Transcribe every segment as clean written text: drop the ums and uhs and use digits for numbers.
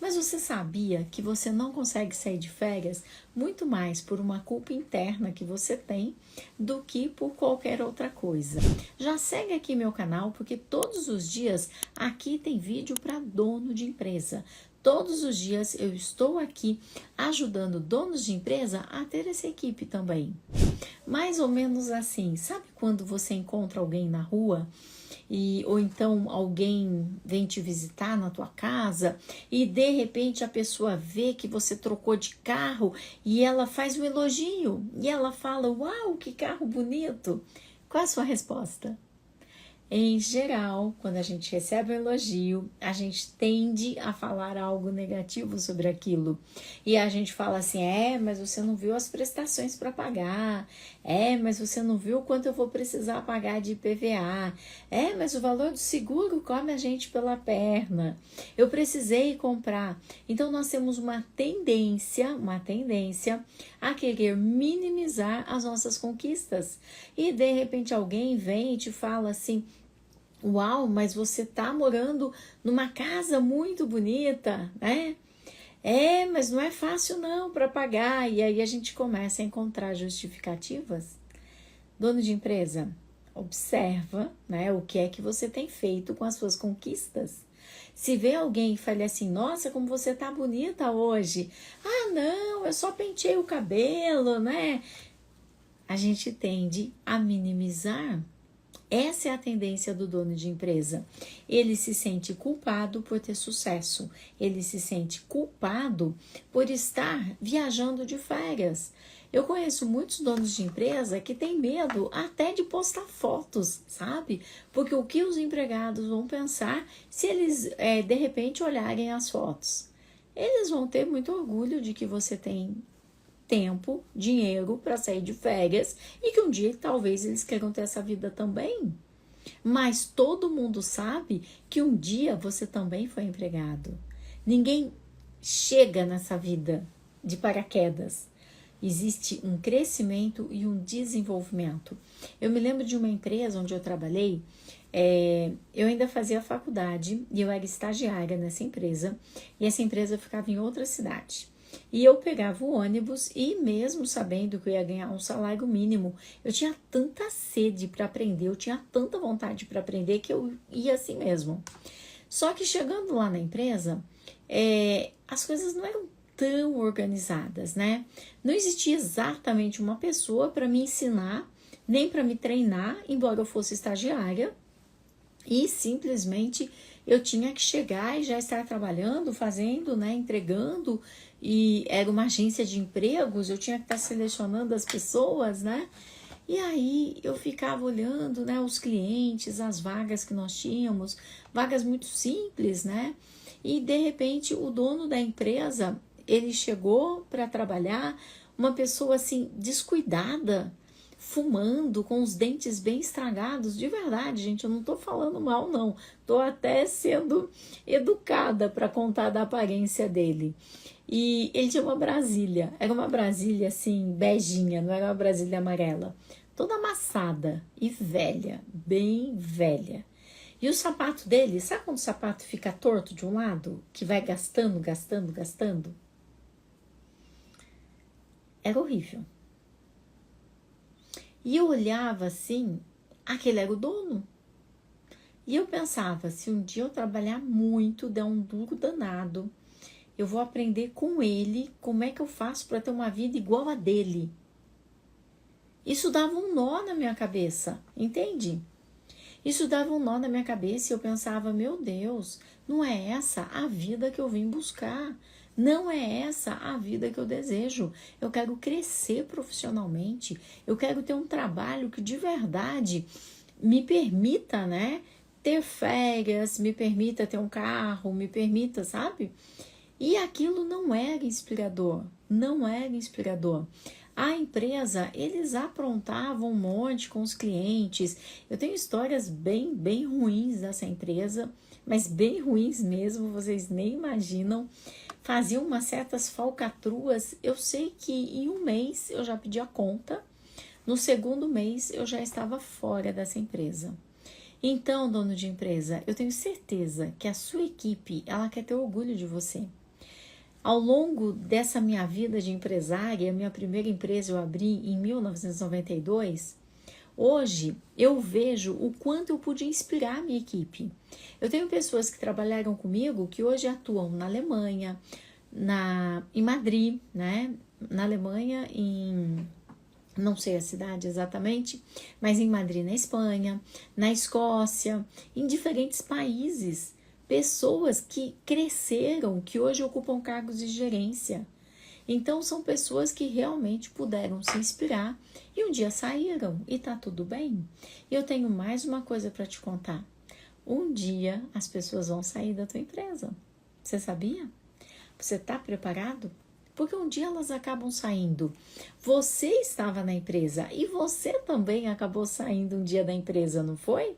Mas você sabia que você não consegue sair de férias muito mais por uma culpa interna que você tem do que por qualquer outra coisa? Já segue aqui meu canal, porque todos os dias aqui tem vídeo para dono de empresa. Todos os dias eu estou aqui ajudando donos de empresa a ter essa equipe também. Mais ou menos assim, sabe quando você encontra alguém na rua ou então alguém vem te visitar na tua casa e de repente a pessoa vê que você trocou de carro e ela faz um elogio e ela fala: "Uau, que carro bonito!" Qual é a sua resposta? Em geral, quando a gente recebe um elogio, a gente tende a falar algo negativo sobre aquilo. E a gente fala assim: mas você não viu as prestações para pagar. Mas você não viu quanto eu vou precisar pagar de IPVA. Mas o valor do seguro come a gente pela perna. Eu precisei comprar. Então, nós temos uma tendência a querer minimizar as nossas conquistas. E, de repente, alguém vem e te fala assim: "Uau, mas você tá morando numa casa muito bonita, né? Mas não é fácil não para pagar." E aí a gente começa a encontrar justificativas. Dono de empresa, observa, né, o que é que você tem feito com as suas conquistas. Se vê alguém e fale assim: "Nossa, como você tá bonita hoje." "Ah, não, eu só penteei o cabelo, né?" A gente tende a minimizar. Essa é a tendência do dono de empresa. Ele se sente culpado por ter sucesso. Ele se sente culpado por estar viajando de férias. Eu conheço muitos donos de empresa que têm medo até de postar fotos, sabe? Porque o que os empregados vão pensar se eles, de repente, olharem as fotos? Eles vão ter muito orgulho de que você tem tempo, dinheiro para sair de férias e que um dia talvez eles queiram ter essa vida também. Mas todo mundo sabe que um dia você também foi empregado. Ninguém chega nessa vida de paraquedas. Existe um crescimento e um desenvolvimento. Eu me lembro de uma empresa onde eu trabalhei. Eu ainda fazia faculdade e eu era estagiária nessa empresa. E essa empresa ficava em outra cidade. E eu pegava o ônibus e mesmo sabendo que eu ia ganhar um salário mínimo, eu tinha tanta sede para aprender, eu tinha tanta vontade para aprender que eu ia assim mesmo. Só que chegando lá na empresa, as coisas não eram tão organizadas, né? Não existia exatamente uma pessoa para me ensinar, nem para me treinar, embora eu fosse estagiária. E simplesmente eu tinha que chegar e já estar trabalhando, fazendo, né, entregando, e era uma agência de empregos, eu tinha que estar selecionando as pessoas, né? E aí eu ficava olhando, né, os clientes, as vagas que nós tínhamos, vagas muito simples, né? E de repente o dono da empresa, ele chegou para trabalhar, uma pessoa assim descuidada, fumando, com os dentes bem estragados, de verdade, gente, eu não tô falando mal, não. Tô até sendo educada para contar da aparência dele. E ele tinha uma Brasília, era uma Brasília assim, beijinha, não era uma Brasília amarela. Toda amassada e velha, bem velha. E o sapato dele, sabe quando o sapato fica torto de um lado? Que vai gastando, gastando, gastando? Era horrível. E eu olhava assim, aquele era o dono. E eu pensava, se um dia eu trabalhar muito, der um duro danado, eu vou aprender com ele como é que eu faço para ter uma vida igual a dele. Isso dava um nó na minha cabeça, entende? Isso dava um nó na minha cabeça e eu pensava: meu Deus, não é essa a vida que eu vim buscar. Não é essa a vida que eu desejo. Eu quero crescer profissionalmente. Eu quero ter um trabalho que de verdade me permita, né, ter férias, me permita ter um carro, me permita, sabe? E aquilo não era inspirador. Não era inspirador. A empresa, eles aprontavam um monte com os clientes. Eu tenho histórias bem, bem ruins dessa empresa, mas bem ruins mesmo, vocês nem imaginam. Faziam umas certas falcatruas. Eu sei que em um mês eu já pedi a conta, no segundo mês eu já estava fora dessa empresa. Então, dono de empresa, eu tenho certeza que a sua equipe, ela quer ter orgulho de você. Ao longo dessa minha vida de empresária, minha primeira empresa eu abri em 1992, hoje eu vejo o quanto eu pude inspirar a minha equipe. Eu tenho pessoas que trabalharam comigo que hoje atuam na Alemanha, em Madrid, né? Na Alemanha, não sei a cidade exatamente, mas em Madrid, na Espanha, na Escócia, em diferentes países. Pessoas que cresceram, que hoje ocupam cargos de gerência. Então, são pessoas que realmente puderam se inspirar e um dia saíram e tá tudo bem. E eu tenho mais uma coisa para te contar. Um dia as pessoas vão sair da tua empresa. Você sabia? Você está preparado? Porque um dia elas acabam saindo. Você estava na empresa e você também acabou saindo um dia da empresa, não foi?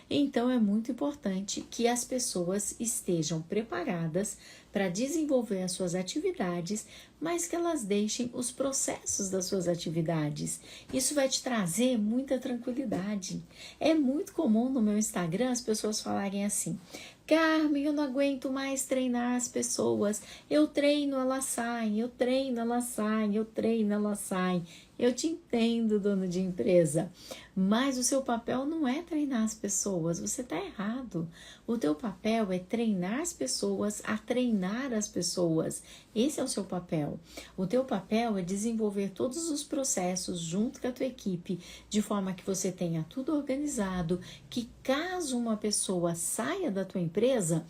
Então é muito importante que as pessoas estejam preparadas para desenvolver as suas atividades, mas que elas deixem os processos das suas atividades. Isso vai te trazer muita tranquilidade. É muito comum no meu Instagram as pessoas falarem assim: Carmen, eu não aguento mais treinar as pessoas. Eu treino, elas saem, eu treino, elas saem, eu treino, elas saem. Eu te entendo, dono de empresa, mas o seu papel não é treinar as pessoas, você está errado. O teu papel é treinar as pessoas a treinar as pessoas. Esse é o seu papel. O teu papel é desenvolver todos os processos junto com a tua equipe, de forma que você tenha tudo organizado, que caso uma pessoa saia da tua empresa,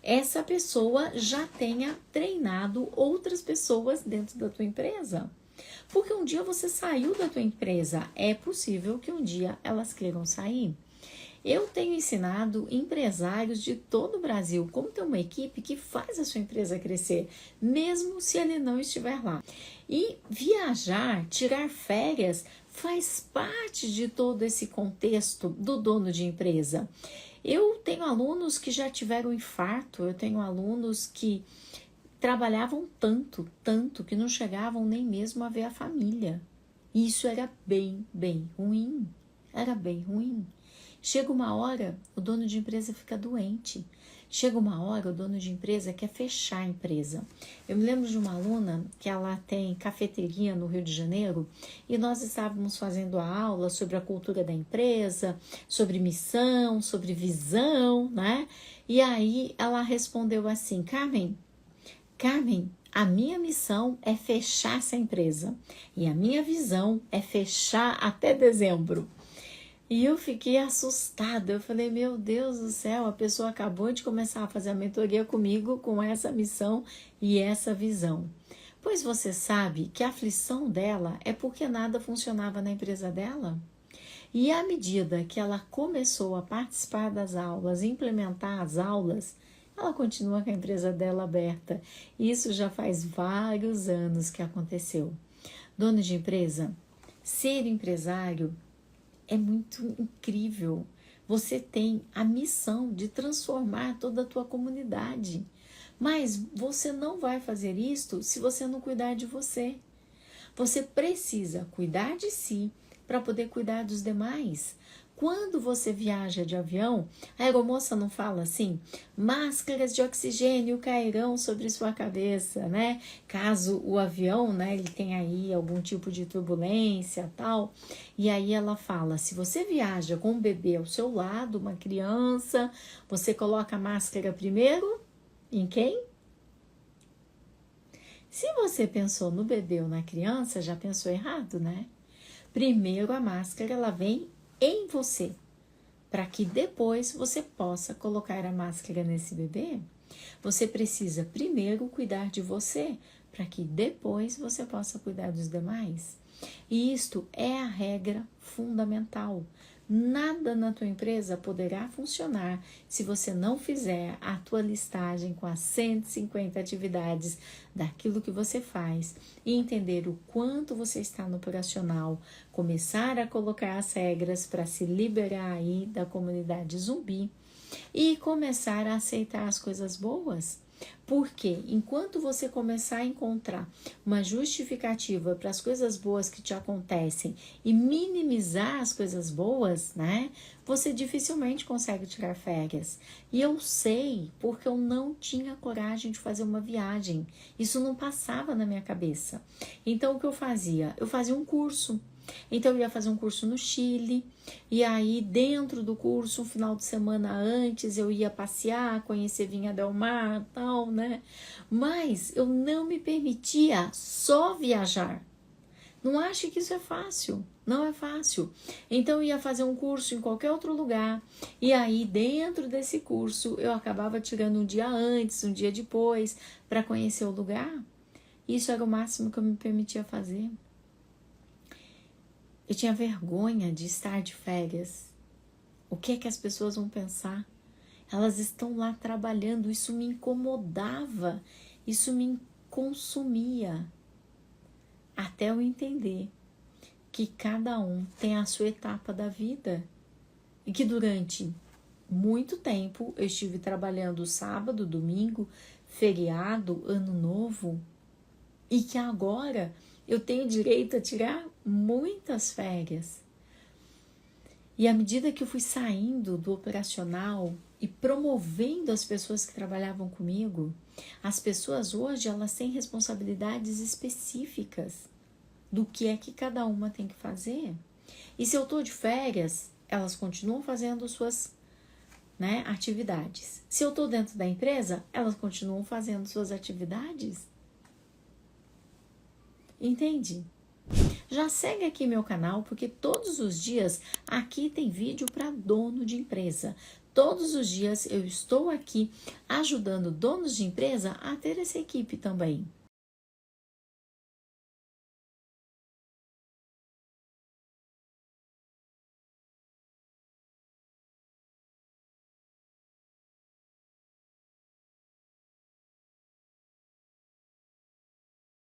essa pessoa já tenha treinado outras pessoas dentro da tua empresa. Porque um dia você saiu da tua empresa, é possível que um dia elas queiram sair. Eu tenho ensinado empresários de todo o Brasil como ter uma equipe que faz a sua empresa crescer, mesmo se ele não estiver lá. E viajar, tirar férias, faz parte de todo esse contexto do dono de empresa. Eu tenho alunos que já tiveram infarto, eu tenho alunos que trabalhavam tanto que não chegavam nem mesmo a ver a família. Isso era bem ruim. Era bem ruim. Chega uma hora, o dono de empresa fica doente. Chega uma hora, o dono de empresa quer fechar a empresa. Eu me lembro de uma aluna que ela tem cafeteria no Rio de Janeiro e nós estávamos fazendo a aula sobre a cultura da empresa, sobre missão, sobre visão, né? E aí ela respondeu assim: Carmen, a minha missão é fechar essa empresa e a minha visão é fechar até dezembro. E eu fiquei assustada, eu falei, meu Deus do céu, a pessoa acabou de começar a fazer a mentoria comigo com essa missão e essa visão. Pois você sabe que a aflição dela é porque nada funcionava na empresa dela? E à medida que ela começou a participar das aulas, implementar as aulas, ela continua com a empresa dela aberta. Isso já faz vários anos que aconteceu. Dono de empresa, ser empresário é muito incrível. Você tem a missão de transformar toda a tua comunidade. Mas você não vai fazer isto se você não cuidar de você. Você precisa cuidar de si para poder cuidar dos demais. Quando você viaja de avião, a aeromoça não fala assim: máscaras de oxigênio cairão sobre sua cabeça, né? Caso o avião, né, ele tenha aí algum tipo de turbulência, tal. E aí ela fala: se você viaja com um bebê ao seu lado, uma criança, você coloca a máscara primeiro em quem? Se você pensou no bebê ou na criança, já pensou errado, né? Primeiro a máscara, ela vem em você, para que depois você possa colocar a máscara nesse bebê. Você precisa primeiro cuidar de você, para que depois você possa cuidar dos demais. E isto é a regra fundamental. Nada na tua empresa poderá funcionar se você não fizer a tua listagem com as 150 atividades daquilo que você faz e entender o quanto você está no operacional, começar a colocar as regras para se liberar aí da comunidade zumbi e começar a aceitar as coisas boas. Porque enquanto você começar a encontrar uma justificativa para as coisas boas que te acontecem e minimizar as coisas boas, né? Você dificilmente consegue tirar férias. E eu sei porque eu não tinha coragem de fazer uma viagem. Isso não passava na minha cabeça. Então o que eu fazia? Eu fazia um curso. Então eu ia fazer um curso no Chile, e aí dentro do curso, um final de semana antes, eu ia passear, conhecer Vinha del Mar, tal, né? Mas eu não me permitia só viajar. Não ache que isso é fácil, não é fácil. Então eu ia fazer um curso em qualquer outro lugar, e aí dentro desse curso eu acabava tirando um dia antes, um dia depois, para conhecer o lugar. Isso era o máximo que eu me permitia fazer. Eu tinha vergonha de estar de férias. O que é que as pessoas vão pensar? Elas estão lá trabalhando, isso me incomodava, isso me consumia. Até eu entender que cada um tem a sua etapa da vida. E que durante muito tempo eu estive trabalhando sábado, domingo, feriado, ano novo. E que agora eu tenho direito a tirar muitas férias. E à medida que eu fui saindo do operacional e promovendo as pessoas que trabalhavam comigo, as pessoas hoje elas têm responsabilidades específicas do que é que cada uma tem que fazer. E se eu estou de férias, elas continuam fazendo suas, né, atividades. Se eu estou dentro da empresa, elas continuam fazendo suas atividades. Entende? Já segue aqui meu canal, porque todos os dias aqui tem vídeo para dono de empresa. Todos os dias eu estou aqui ajudando donos de empresa a ter essa equipe também.